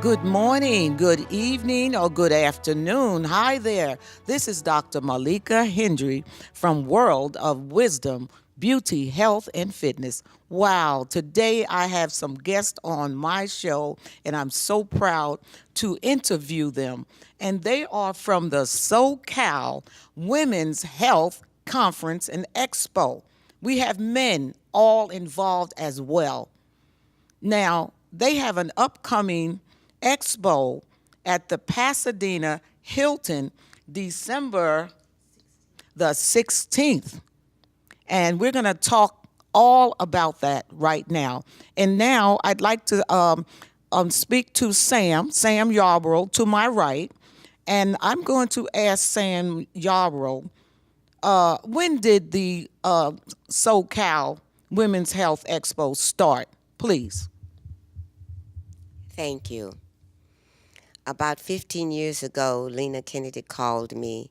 Good morning, good evening, or good afternoon. Hi there. This is Dr. Malika Hendry from World of Wisdom, Beauty, Health, and Fitness. Wow, today I have some guests on my show, and I'm so proud to interview them. And they are from the SoCal Women's Health Conference and Expo. We have men all involved as well. Now, they have an upcoming expo at the Pasadena Hilton December the 16th. And we're going to talk all about that right now. And now I'd like to speak to Sam Yarborough, to my right. And I'm going to ask Sam Yarborough, when did the SoCal Women's Health Expo start? Please. Thank you. About 15 years ago, Lena Kennedy called me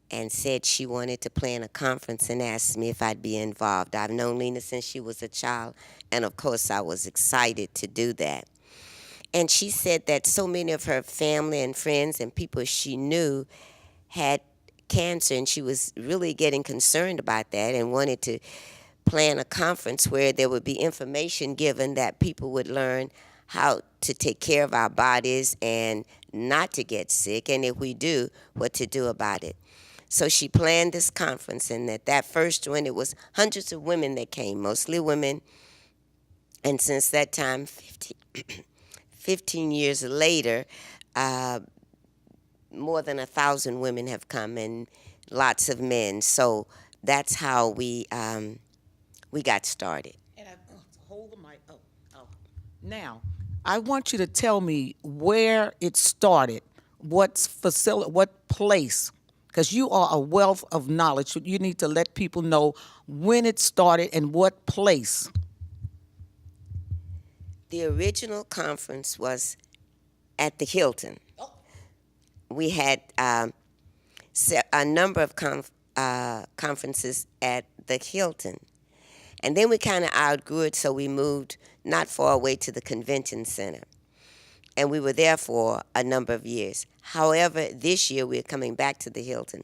and said she wanted to plan a conference and asked me if I'd be involved. I've known Lena since she was a child, and of course I was excited to do that. And she said that so many of her family and friends and people she knew had cancer, and she was really getting concerned about that and wanted to plan a conference where there would be information given that people would learn how to take care of our bodies and not to get sick, and if we do, what to do about it. So she planned this conference, and at that first one, it was hundreds of women that came, mostly women. And since that time, 15 years later, more than 1,000 women have come and lots of men. So that's how we got started. And hold the mic. Oh. Now, I want you to tell me where it started, what facility, what place, because you are a wealth of knowledge. You need to let people know when it started and what place. The original conference was at the Hilton. We had a number of conferences at the Hilton. And then we kind of outgrew it, so we moved not far away to the convention center. And we were there for a number of years. However, this year we're coming back to the Hilton.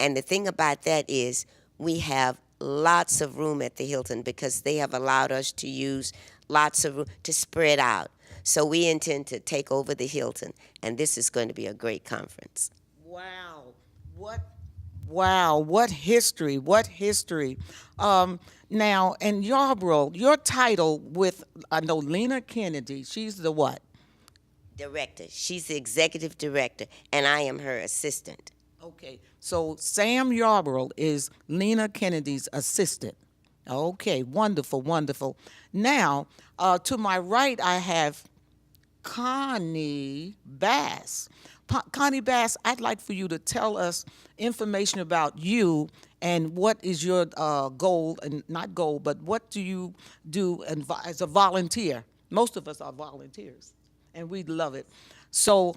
And the thing about that is we have lots of room at the Hilton because they have allowed us to use lots of room to spread out. So we intend to take over the Hilton, and this is going to be a great conference. Wow, what history, what history. Now, and Yarborough, your title with, I know Lena Kennedy, she's the what? Director. She's the executive director, and I am her assistant. Okay, so Sam Yarborough is Lena Kennedy's assistant. Okay, wonderful, wonderful. Now, to my right, I have Connie Bass. Connie Bass, I'd like for you to tell us information about you and what is your goal, and not goal, but what do you do as a volunteer? Most of us are volunteers, and we love it. So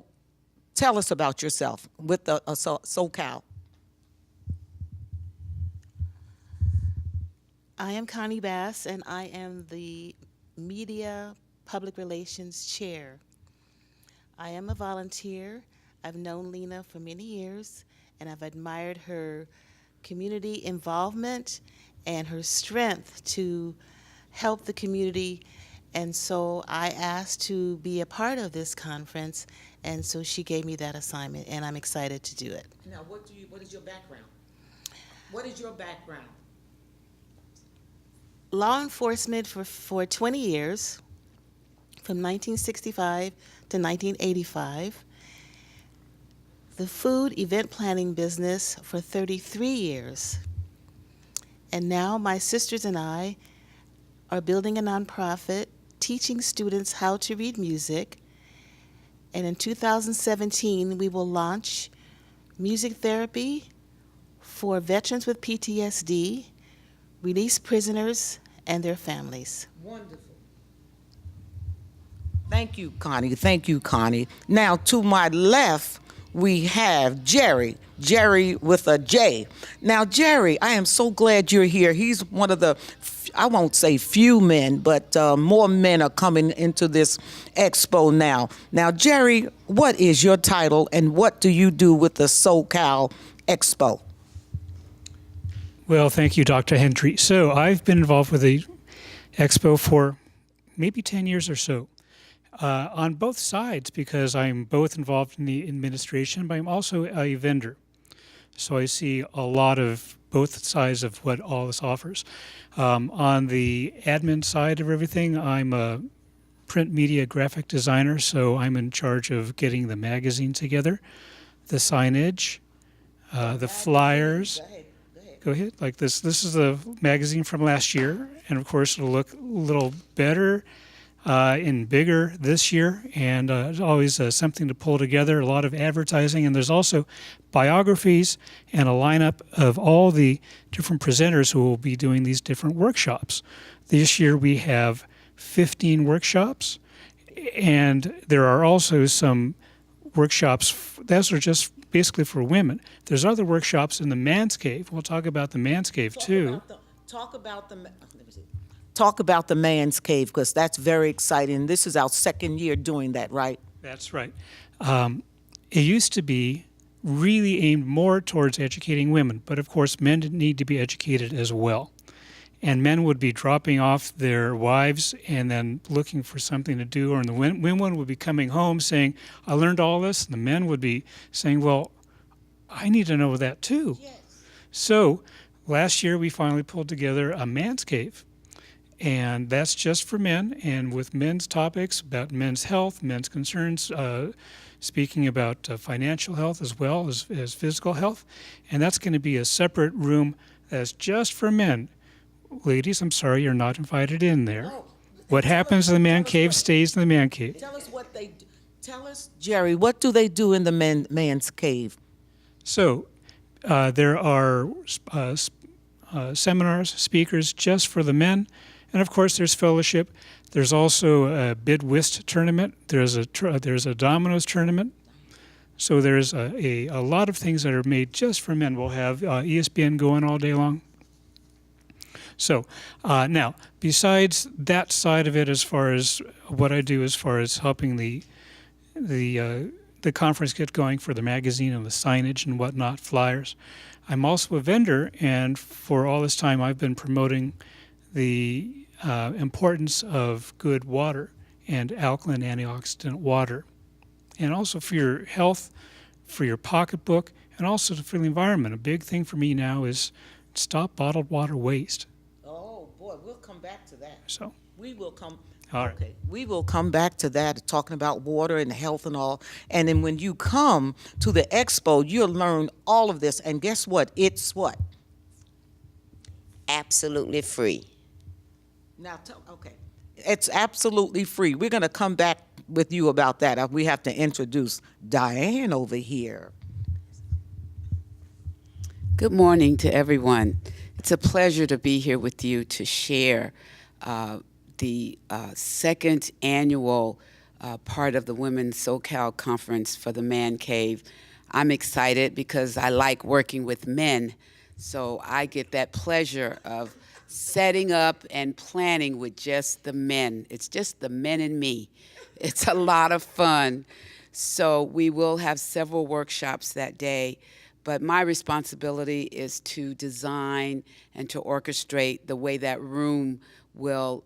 tell us about yourself with the SoCal. I am Connie Bass, and I am the Media Public Relations Chair. I am a volunteer. I've known Lena for many years, and I've admired her community involvement and her strength to help the community. And so I asked to be a part of this conference, and so she gave me that assignment, and I'm excited to do it. Now, what is your background? What is your background? Law enforcement for 20 years, from 1965 to 1985. The food event planning business for 33 years. And now my sisters and I are building a nonprofit teaching students how to read music. And in 2017, we will launch music therapy for veterans with PTSD, released prisoners, and their families. Wonderful. Thank you, Connie. Thank you, Connie. Now, to my left, we have Jerry with a J. Now, Jerry, I am so glad you're here. He's one of the I won't say few men, but more men are coming into this expo now. Now, Jerry, what is your title and what do you do with the SoCal Expo? Well, thank you, Dr. Hendry. So I've been involved with the Expo for maybe 10 years or so on both sides because I'm both involved in the administration, but I'm also a vendor. So I see a lot of both sides of what all this offers. On the admin side of everything, I'm a print media graphic designer, so I'm in charge of getting the magazine together, the signage, the flyers. Go ahead. Like this. This is the magazine from last year, and of course it'll look a little better and bigger this year. And it's always something to pull together. A lot of advertising, and there's also biographies and a lineup of all the different presenters who will be doing these different workshops. This year we have 15 workshops, and there are also some workshops. Those are just basically for women. There's other workshops in the man's cave. We'll talk about the man's cave too. Talk about the talk about the man's cave because that's very exciting. This is our second year doing that, right? That's right. It used to be really aimed more towards educating women, but of course men need to be educated as well. And men would be dropping off their wives and then looking for something to do, or the women would be coming home saying, I learned all this, and the men would be saying, well, I need to know that too. Yes. So last year we finally pulled together a man's cave, and that's just for men, and with men's topics about men's health, men's concerns, speaking about financial health as well as physical health, and that's going to be a separate room that's just for men. Ladies, I'm sorry you're not invited in there. Oh, what happens in the man cave stays in the man cave. Tell us what they do. Tell us, Jerry, what do they do in the man's cave? So there are seminars, speakers just for the men, and of course there's fellowship. There's also a bid whist tournament. There's a dominoes tournament. So there's a lot of things that are made just for men. We'll have ESPN going all day long. So now, besides that side of it, as far as what I do as far as helping the conference get going for the magazine and the signage and whatnot, flyers, I'm also a vendor, and for all this time I've been promoting the importance of good water and alkaline antioxidant water, and also for your health, for your pocketbook, and also for the environment. A big thing for me now is stop bottled water waste. Boy, we'll come back to that. So we will come. All right. Okay, we will come back to that, talking about water and health and all. And then when you come to the expo, you'll learn all of this. And guess what? It's what? Absolutely free. Now, okay, it's absolutely free. We're going to come back with you about that. We have to introduce Diane over here. Good morning to everyone. It's a pleasure to be here with you to share the second annual part of the Women's SoCal Conference for the Man Cave. I'm excited because I like working with men, so I get that pleasure of setting up and planning with just the men. It's just the men and me. It's a lot of fun. So we will have several workshops that day. But my responsibility is to design and to orchestrate the way that room will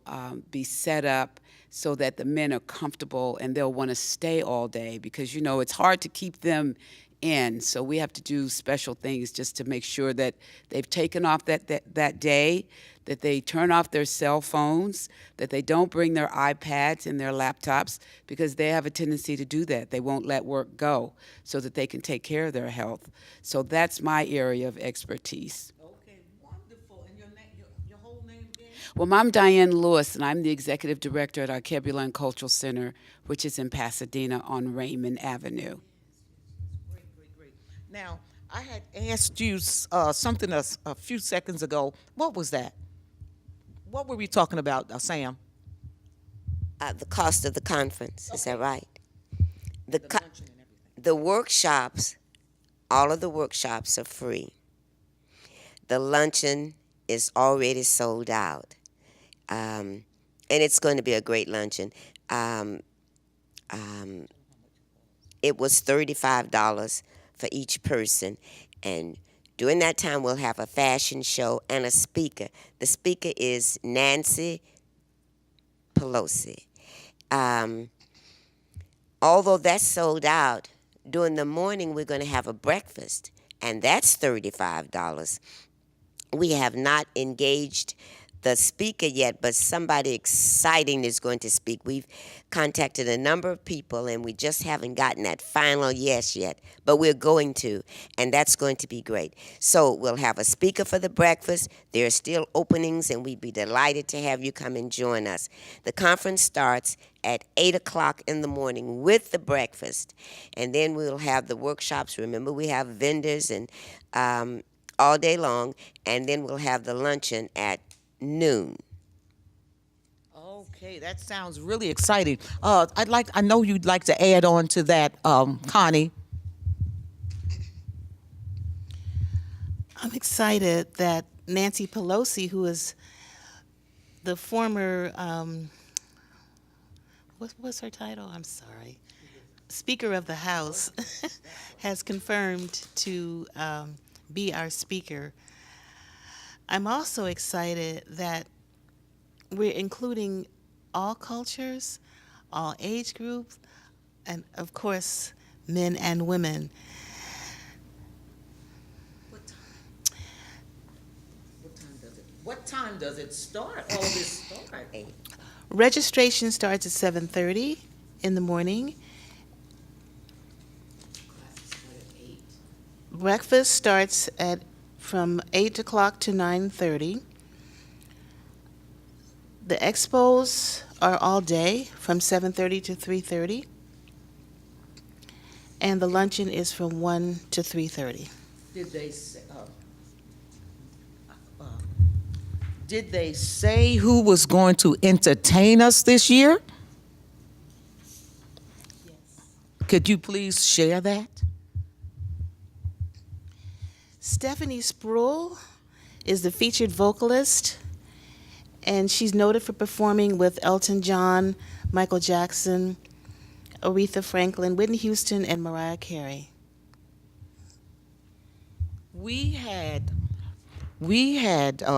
be set up so that the men are comfortable and they'll want to stay all day because, you know, it's hard to keep them in. So we have to do special things just to make sure that they've taken off that day, that they turn off their cell phones, that they don't bring their iPads and their laptops because they have a tendency to do that. They won't let work go so that they can take care of their health. So that's my area of expertise. Okay, wonderful. And your whole name again? Well, I'm Diane Lewis, and I'm the executive director at our Kebula and Cultural Center, which is in Pasadena on Raymond Avenue. Great. Now, I had asked you something a few seconds ago. What was that? What were we talking about, Sam? The cost of the conference, is that right? The luncheon and everything. The workshops, all of the workshops are free. The luncheon is already sold out. And it's going to be a great luncheon. Um, um, it was $35 for each person, and during that time we'll have a fashion show and a speaker. The speaker is Nancy Pelosi. Um, Although that's sold out, during the morning we're going to have a breakfast, and that's $35. We have not engaged the speaker yet, but somebody exciting is going to speak. We've contacted a number of people, and we just haven't gotten that final yes yet, but we're going to, and that's going to be great. So we'll have a speaker for the breakfast. There are still openings, and we'd be delighted to have you come and join us. The conference starts at 8 o'clock in the morning with the breakfast, and then we'll have the workshops. Remember, we have vendors and all day long, and then we'll have the luncheon at noon. Okay, that sounds really exciting. I know you'd like to add on to that, Connie. I'm excited that Nancy Pelosi, who is the former, what's her title? I'm sorry. Speaker of the House, has confirmed to be our speaker. I'm also excited that we're including all cultures, all age groups, and of course, men and women. What time does it start? All this start? Registration starts at 7:30 in the morning. Breakfast starts at from 8 o'clock to 9:30. The expos are all day from 7:30 to 3:30. And the luncheon is from 1 to 3:30. Did they say, uh, did they say who was going to entertain us this year? Could you please share that? Stephanie Spruill is the featured vocalist, and she's noted for performing with Elton John, Michael Jackson, Aretha Franklin, Whitney Houston, and Mariah Carey. We had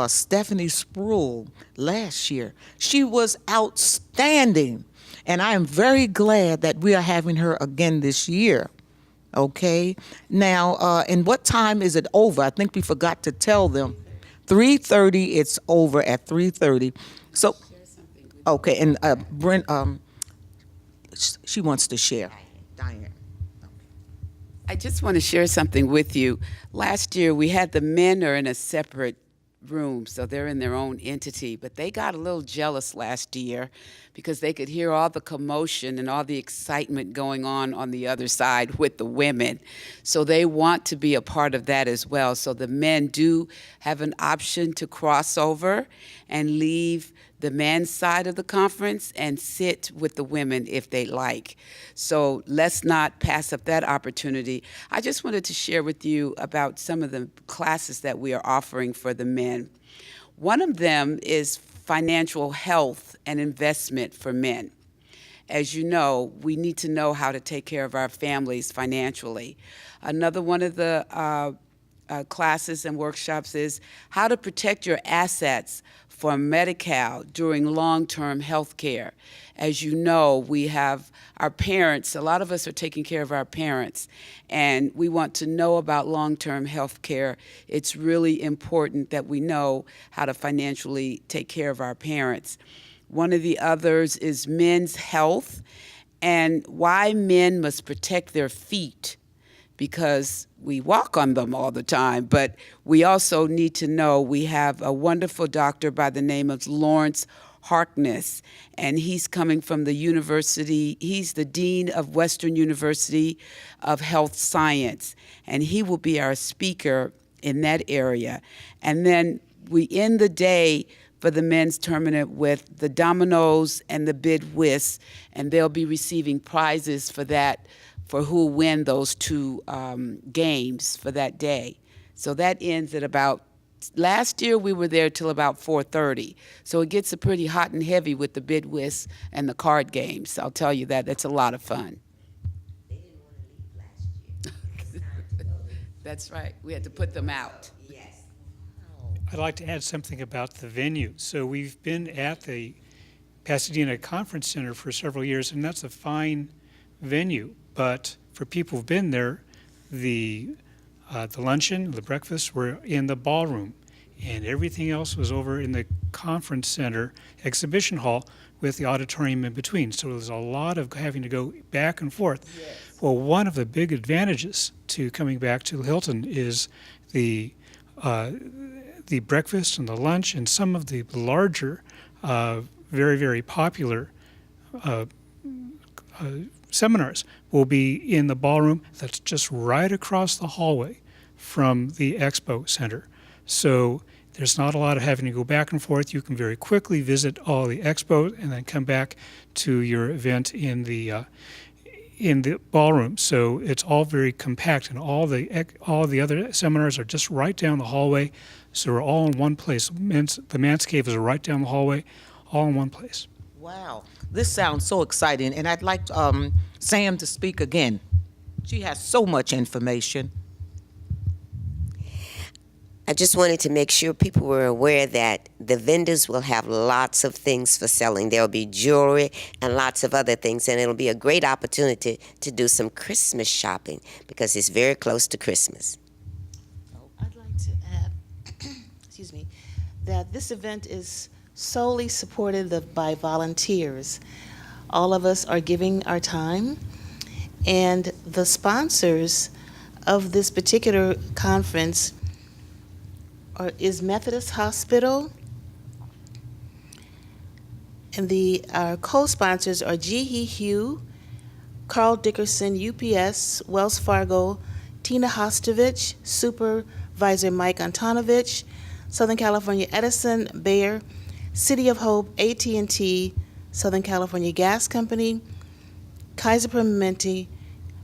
Stephanie Spruill last year. She was outstanding, and I am very glad that we are having her again this year. Okay. Now, and what time is it over? I think we forgot to tell them. 3:30. It's over at 3:30. So, okay, and Brent, she wants to share. Diane. I just want to share something with you. Last year, we had the men are in a separate room, so they're in their own entity, but they got a little jealous last year because they could hear all the commotion and all the excitement going on the other side with the women. So they want to be a part of that as well. So the men do have an option to cross over and leave the men's side of the conference and sit with the women if they like. So let's not pass up that opportunity. I just wanted to share with you about some of the classes that we are offering for the men. One of them is financial health and investment for men. As you know, we need to know how to take care of our families financially. Another one of the classes and workshops is how to protect your assets for Medi-Cal during long-term health care. As you know, we have our parents, a lot of us are taking care of our parents, and we want to know about long-term health care. It's really important that we know how to financially take care of our parents. One of the others is men's health and why men must protect their feet, because we walk on them all the time, but we also need to know we have a wonderful doctor by the name of Lawrence Harkness, and he's coming from the university. He's the dean of Western University of Health Science, and he will be our speaker in that area. And then we end the day for the men's tournament with the dominoes and the bid whist, and they'll be receiving prizes for that, for who win those two games for that day. So that ends at about Last year we were there till about 4:30, so it gets pretty hot and heavy with the bid whist and the card games. I'll tell you that that's a lot of fun. They didn't want to leave last year. It's time to go. That's right. We had to put them out. Yes. I'd like to add something about the venue. So we've been at the Pasadena Conference Center for several years, and that's a fine venue. But for people who've been there, the luncheon, the breakfast were in the ballroom, and everything else was over in the conference center exhibition hall with the auditorium in between. So there's a lot of having to go back and forth. Yes. Well, one of the big advantages to coming back to Hilton is the breakfast and the lunch and some of the larger, very, very popular uh, seminars will be in the ballroom that's just right across the hallway from the Expo Center. So there's not a lot of having to go back and forth. You can very quickly visit all the expos and then come back to your event in the ballroom. So it's all very compact, and all the other seminars are just right down the hallway. So we're all in one place. The Man's Cave is right down the hallway, all in one place. Wow, this sounds so exciting, and I'd like Sam to speak again. She has so much information. I just wanted to make sure people were aware that the vendors will have lots of things for selling. There'll be jewelry and lots of other things, and it'll be a great opportunity to do some Christmas shopping because it's very close to Christmas. I'd like to add, excuse me, that this event is solely supported by volunteers. All of us are giving our time, and the sponsors of this particular conference is Methodist Hospital, and our co-sponsors are G.E. Hugh, Carl Dickerson, UPS, Wells Fargo, Tina Hostovich, Supervisor Mike Antonovich, Southern California Edison, Bayer, City of Hope, AT&T, Southern California Gas Company, Kaiser Permanente,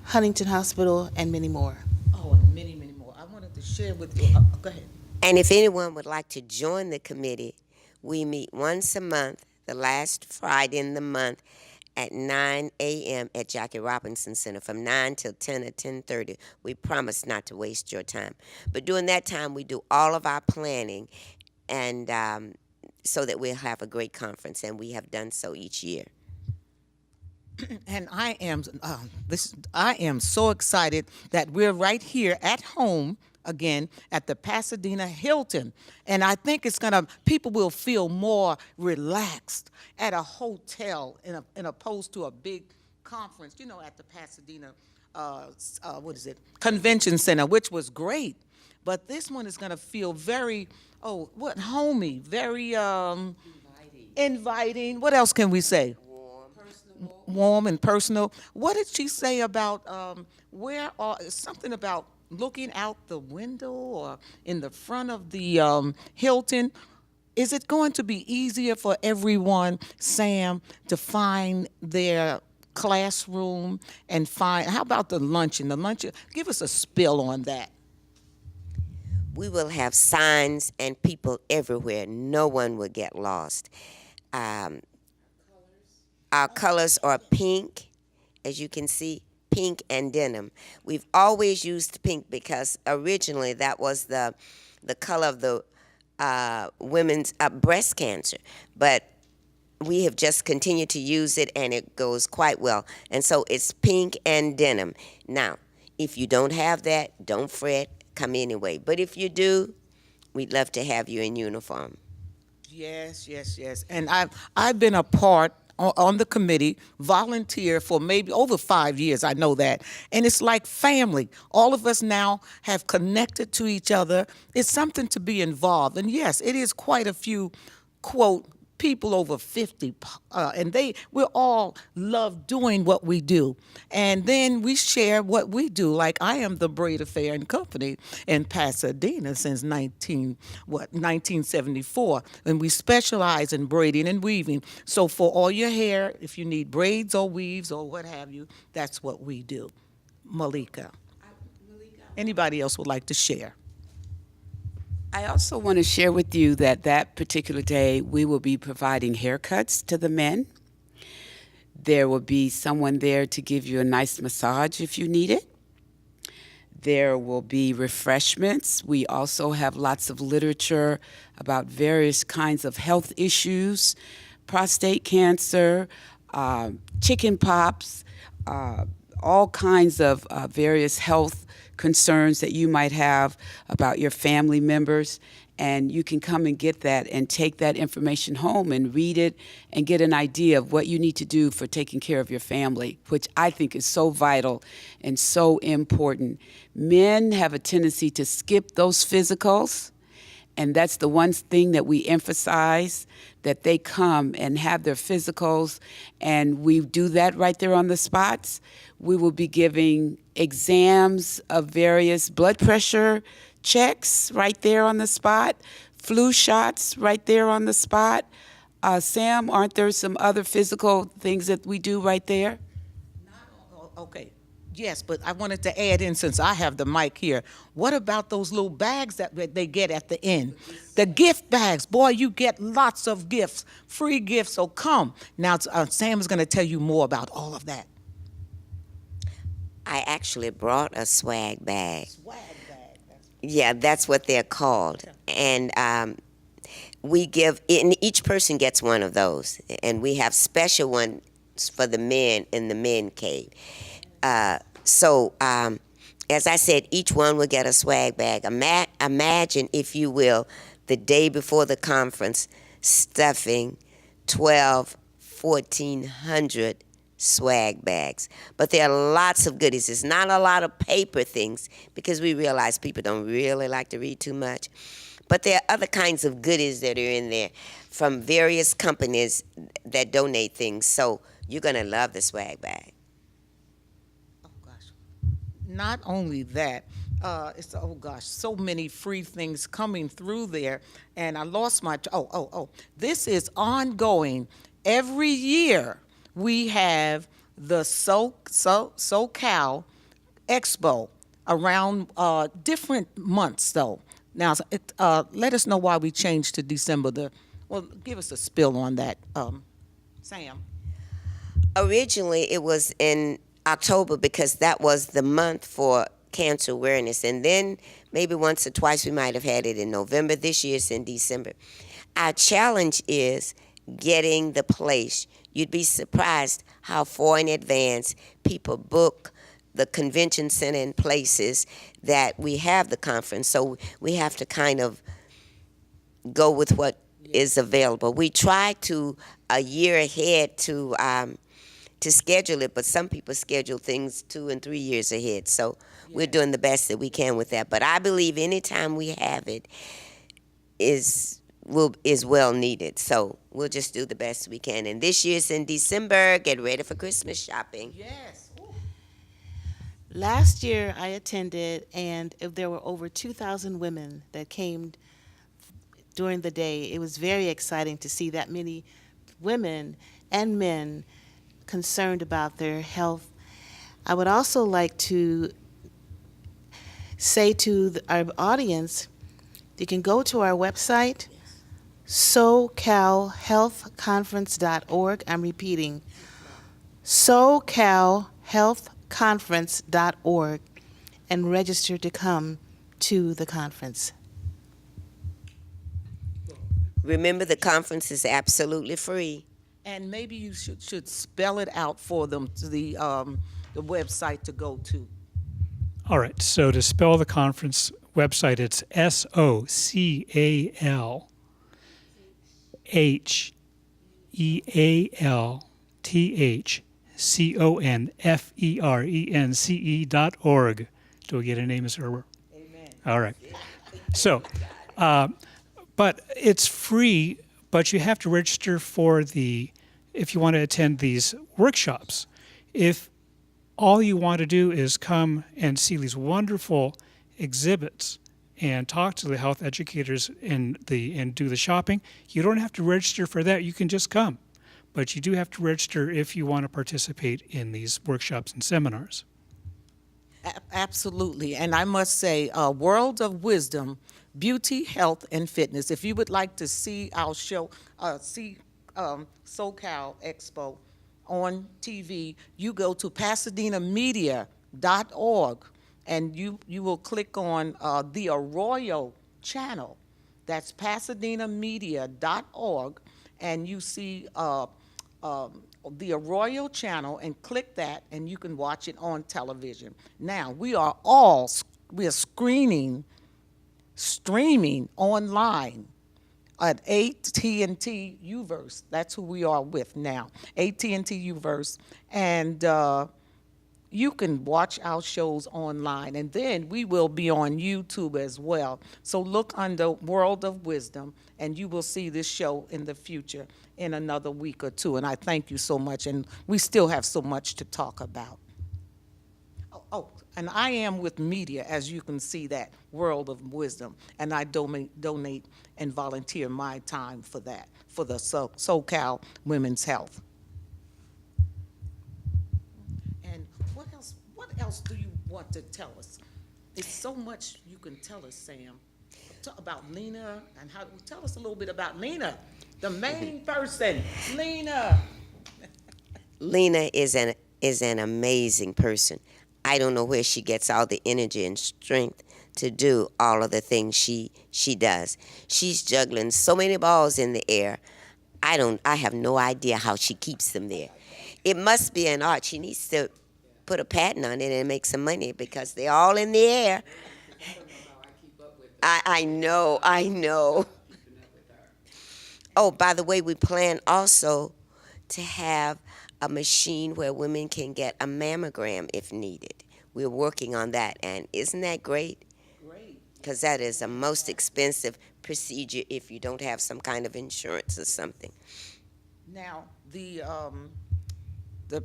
Huntington Hospital, and many more. Oh, and many, many more. I wanted to share with you. Go ahead. And if anyone would like to join the committee, we meet once a month, the last Friday in the month, at 9 a.m. at Jackie Robinson Center from 9 till 10 or 10:30. We promise not to waste your time. But during that time, we do all of our planning, and so that we'll have a great conference, and we have done so each year. And I am so excited that we're right here at home again at the Pasadena Hilton, and I think people will feel more relaxed at a hotel in opposed to a big conference, at the Pasadena convention center, which was great. But this one is going to feel very homey, very inviting. What else can we say? Warm and personal. What did she say about something about looking out the window or in the front of the Hilton? Is it going to be easier for everyone, Sam, to find their classroom and how about the luncheon? Give us a spill on that. We will have signs and people everywhere. No one will get lost. Our colors are pink, as you can see, pink and denim. We've always used pink because originally that was the color of the women's breast cancer. But we have just continued to use it, and it goes quite well. And so it's pink and denim. Now, if you don't have that, don't fret. Come anyway. But if you do, we'd love to have you in uniform. Yes. And I've been a part on the committee, volunteer for maybe over 5 years, I know that. And it's like family. All of us now have connected to each other. It's something to be involved. And yes, it is quite a few, quote, people over 50, and we all love doing what we do. And then we share what we do. Like I am the Braid Affair and Company in Pasadena since 1974, and we specialize in braiding and weaving. So for all your hair, if you need braids or weaves or what have you, that's what we do. Malika. Anybody else would like to share? I also want to share with you that that particular day we will be providing haircuts to the men. There will be someone there to give you a nice massage if you need it. There will be refreshments. We also have lots of literature about various kinds of health issues, prostate cancer, chicken pox, uh, all kinds of various health concerns that you might have about your family members. And you can come and get that and take that information home and read it and get an idea of what you need to do for taking care of your family, which I think is so vital and so important. Men have a tendency to skip those physicals, and that's the one thing that we emphasize, that they come and have their physicals, and we do that right there on the spots. We will be giving exams of various blood pressure checks right there on the spot, flu shots right there on the spot. Sam, aren't there some other physical things that we do right there? Okay. Yes, but I wanted to add in, since I have the mic here, what about those little bags that they get at the end? The gift bags. Boy, you get lots of gifts, free gifts, so come. Now, Sam is going to tell you more about all of that. I actually brought a swag bag. Swag bag. Yeah, that's what they're called. And we give, each person gets one of those. And we have special ones for the men in the men cave. So, as I said, each one will get a swag bag. Imagine, if you will, the day before the conference, stuffing 1,400 swag bags. But there are lots of goodies. It's not a lot of paper things, because we realize people don't really like to read too much. But there are other kinds of goodies that are in there from various companies that donate things. So you're going to love the swag bag. Oh, gosh. Not only that, oh gosh, so many free things coming through there. And I lost my, this is ongoing. Every year we have the SoCal Expo around different months, though. Now, let us know why we changed to December. Give us a spill on that, Sam. Originally, it was in October, because that was the month for cancer awareness. And then maybe once or twice we might have had it in November. This year it's in December. Our challenge is getting the place. You'd be surprised how far in advance people book the convention center and places that we have the conference. So we have to kind of go with what is available. We try to a year ahead to schedule it, but some people schedule things 2 and 3 years ahead. So we're doing the best that we can with that. But I believe anytime we have it is well needed. So we'll just do the best we can. And this year's in December. Get ready for Christmas shopping. Yes. Last year I attended, and there were over 2,000 women that came during the day. It was very exciting to see that many women and men concerned about their health. I would also like to say to our audience, you can go to our website, SoCalHealthConference.org. I'm repeating, SoCalHealthConference.org, and register to come to the conference. Remember, the conference is absolutely free. And maybe you should spell it out for them, to the website to go to. All right, so to spell the conference website, it's SoCalHealthConference.org. Do we get a name, Ms. Herber? Amen. All right. So, but it's free, but you have to register if you want to attend these workshops. If all you want to do is come and see these wonderful exhibits and talk to the health educators and do the shopping, you don't have to register for that. You can just come. But you do have to register if you want to participate in these workshops and seminars. Absolutely. And I must say, World of Wisdom, Beauty, Health, and Fitness. If you would like to see our show, see SoCal Expo on TV, you go to PasadenaMedia.org and you will click on the Arroyo channel. That's PasadenaMedia.org, and you see the Arroyo channel, and click that, and you can watch it on television. Now we are streaming online at AT&T Uverse. That's who we are with now, AT&T Uverse, and you can watch our shows online, and then we will be on YouTube as well. So look under World of Wisdom, and you will see this show in the future in another week or two. And I thank you so much, and we still have so much to talk about. And I am with media, as you can see, that World of Wisdom, and I donate and volunteer my time for that, for the SoCal Women's Health. And what else do you want to tell us? It's so much you can tell us, Sam, about Lena, and tell us a little bit about Lena, the main person, Lena. Lena is an amazing person. I don't know where she gets all the energy and strength to do all of the things she does. She's juggling so many balls in the air. I have no idea how she keeps them there. It must be an art. She needs to put a patent on it and make some money because they're all in the air. I know. Oh, by the way, we plan also to have a machine where women can get a mammogram if needed. We're working on that, and isn't that great? Great. Because that is the most expensive procedure if you don't have some kind of insurance or something. Now, the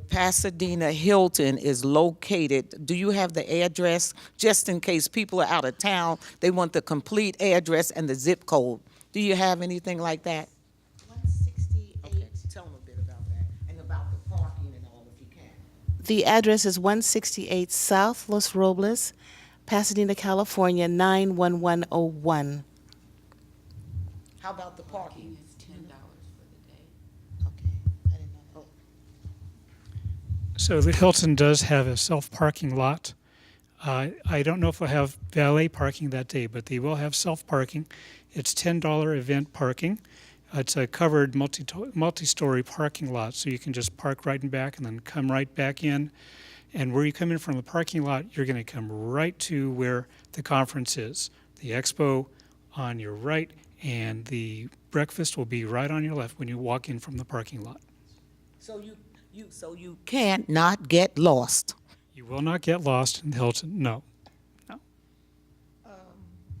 Pasadena Hilton is located. Do you have the address, just in case people are out of town, they want the complete address and the zip code? Do you have anything like that? 168. Okay, tell them a bit about that, and about the parking and all, if you can. The address is 168 South Los Robles, Pasadena, California, 91101. How about the parking? It's $10 for the day. Okay, I didn't know that. So the Hilton does have a self-parking lot. I don't know if we'll have valet parking that day, but they will have self-parking. It's $10 event parking. It's a covered multi-story parking lot, so you can just park right in back and then come right back in. And where you come in from the parking lot, you're going to come right to where the conference is. The expo on your right, and the breakfast will be right on your left when you walk in from the parking lot. So you can't not get lost. You will not get lost in the Hilton. No.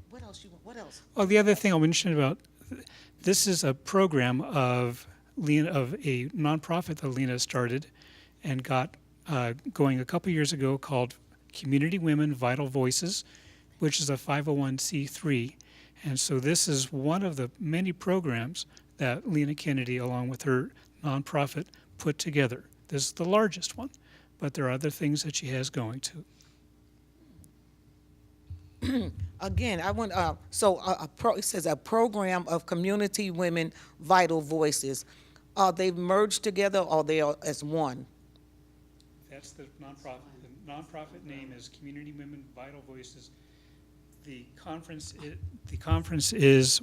What else? What else? Oh, the other thing I'll mention about this is a program of a nonprofit that Lena started and got going a couple years ago called Community Women Vital Voices, which is a 501c3. And so this is one of the many programs that Lena Kennedy, along with her nonprofit, put together. This is the largest one, but there are other things that she has going too. Again, I want it says a program of community women vital voices. Are they merged together, or they are as one? That's the nonprofit. The nonprofit name is Community Women Vital Voices. The conference is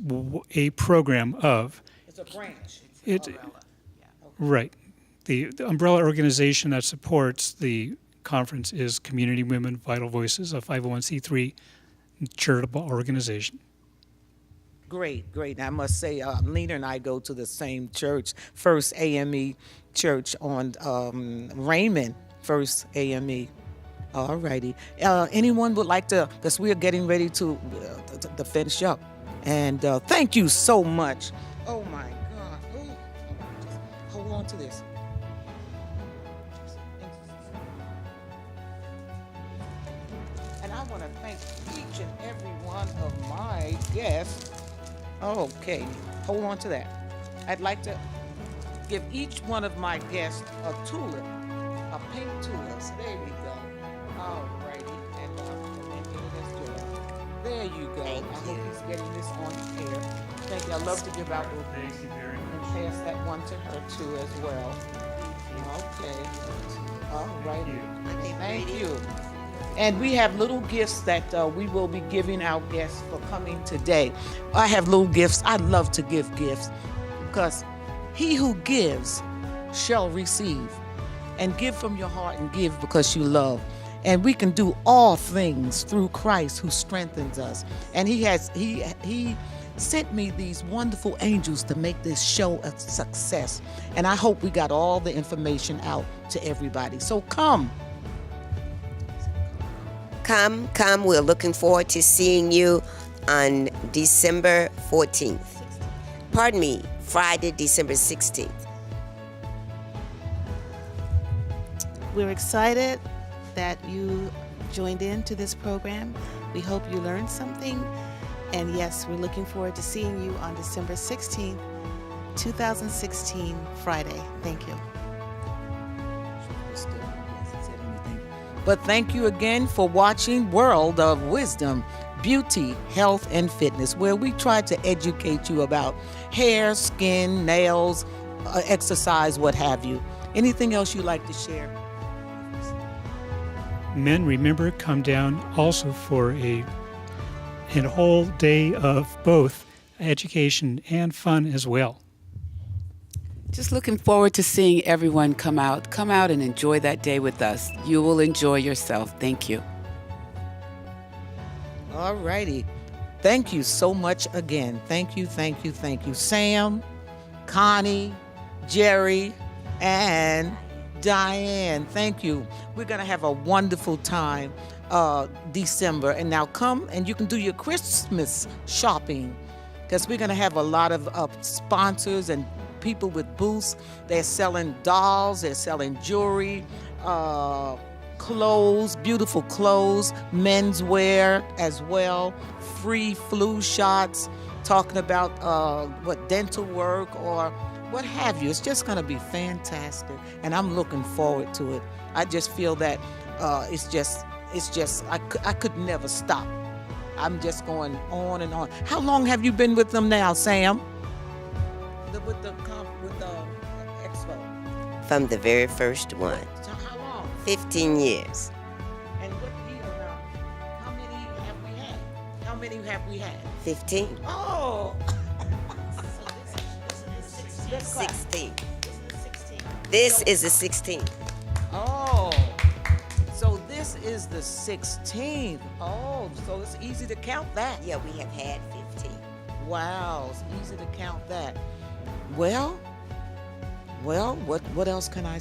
a program of. It's a branch. Right. The umbrella organization that supports the conference is Community Women Vital Voices, a 501c3 charitable organization. Great. I must say, Lena and I go to the same church, First AME Church on Raymond, First AME. All righty. Anyone would like to, because we are getting ready to finish up. And thank you so much. Oh, my God. Ooh. Just hold on to this. And I want to thank each and every one of my guests. Okay, hold on to that. I'd like to give each one of my guests a tulip, a pink tulip. There we go. All righty. There you go. Thank I hope you. he's getting this on air. Thank you. I love to give out little Thank things. you very And much. pass that one to her too as well. Okay. All right. Aren't they Thank pretty? you. And we have little gifts that we will be giving our guests for coming today. I have little gifts. I love to give gifts because he who gives shall receive. And give from your heart and give because you love. And we can do all things through Christ who strengthens us. And he sent me these wonderful angels to make this show a success. And I hope we got all the information out to everybody. So come. Come, come. We're looking forward to seeing you on December 14th. Pardon me, Friday, December 16th. We're excited that you joined in to this program. We hope you learned something. And yes, we're looking forward to seeing you on December 16th, 2016, Friday. Thank you. But thank you again for watching World of Wisdom, Beauty, Health, and Fitness, where we try to educate you about hair, skin, nails, exercise, what have you. Anything else you'd like to share? Men, remember, come down also for a whole day of both education and fun as well. Just looking forward to seeing everyone come out. Come out and enjoy that day with us. You will enjoy yourself. Thank you. All righty. Thank you so much again. Thank you, thank you, thank you. Sam, Connie, Jerry, and Diane. Thank you. We're going to have a wonderful time December. And now come and you can do your Christmas shopping because we're going to have a lot of sponsors and people with booths. They're selling dolls, they're selling jewelry, clothes, beautiful clothes, menswear as well, free flu shots, talking about dental work or what have you. It's just going to be fantastic, and I'm looking forward to it. I just feel that it's just I could never stop. I'm just going on and on. How long have you been with them now, Sam? With the Expo. From the very first one. So how long? 15 years. And what year? How many have we had? How many have we had? 15. Oh. Let's clap. 16. This is the 16th. Oh. So this is the 16th. Oh, so it's easy to count that. Yeah, we have had 15. Wow, it's easy to count that. Well, what else can I